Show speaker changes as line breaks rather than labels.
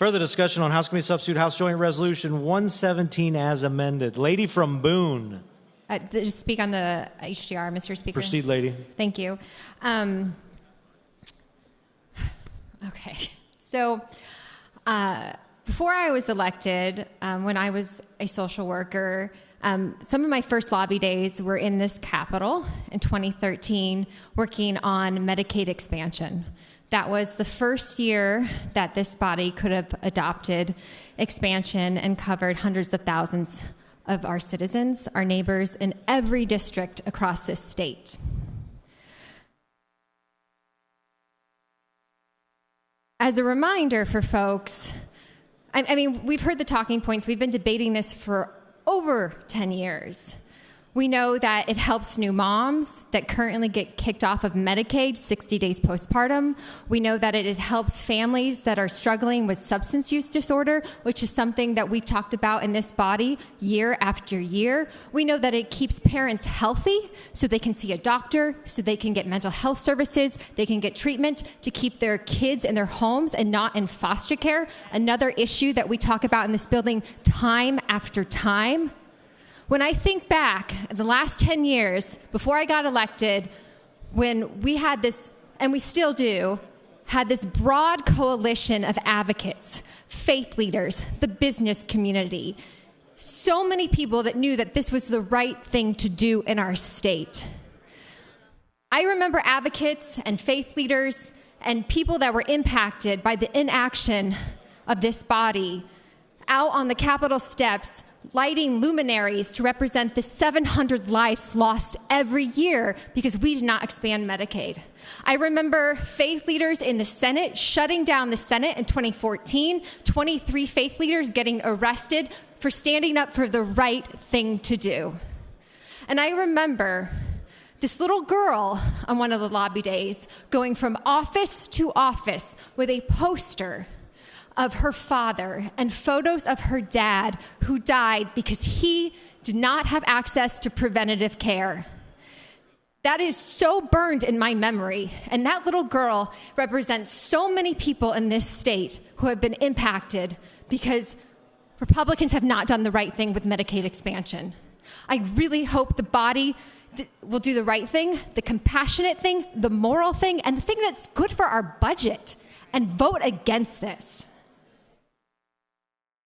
Further discussion on House Committee Substitute House Joint Resolution 117 as amended. Lady from Boone.
To speak on the HDR, Mr. Speaker.
Proceed, lady.
Thank you. Okay. So before I was elected, when I was a social worker, some of my first lobby days were in this Capitol in 2013 working on Medicaid expansion. That was the first year that this body could have adopted expansion and covered hundreds of thousands of our citizens, our neighbors, in every district across this state. As a reminder for folks, I mean, we've heard the talking points. We've been debating this for over 10 years. We know that it helps new moms that currently get kicked off of Medicaid 60 days postpartum. We know that it helps families that are struggling with substance use disorder, which is something that we've talked about in this body year after year. We know that it keeps parents healthy so they can see a doctor, so they can get mental health services, they can get treatment to keep their kids in their homes and not in foster care. Another issue that we talk about in this building time after time. When I think back in the last 10 years, before I got elected, when we had this, and we still do, had this broad coalition of advocates, faith leaders, the business community, so many people that knew that this was the right thing to do in our state. I remember advocates and faith leaders and people that were impacted by the inaction of this body out on the Capitol steps lighting luminaries to represent the 700 lives lost every year because we did not expand Medicaid. I remember faith leaders in the Senate shutting down the Senate in 2014, 23 faith leaders getting arrested for standing up for the right thing to do. And I remember this little girl on one of the lobby days going from office to office with a poster of her father and photos of her dad who died because he did not have access to preventative care. That is so burned in my memory. And that little girl represents so many people in this state who have been impacted because Republicans have not done the right thing with Medicaid expansion. I really hope the body will do the right thing, the compassionate thing, the moral thing, and the thing that's good for our budget, and vote against this.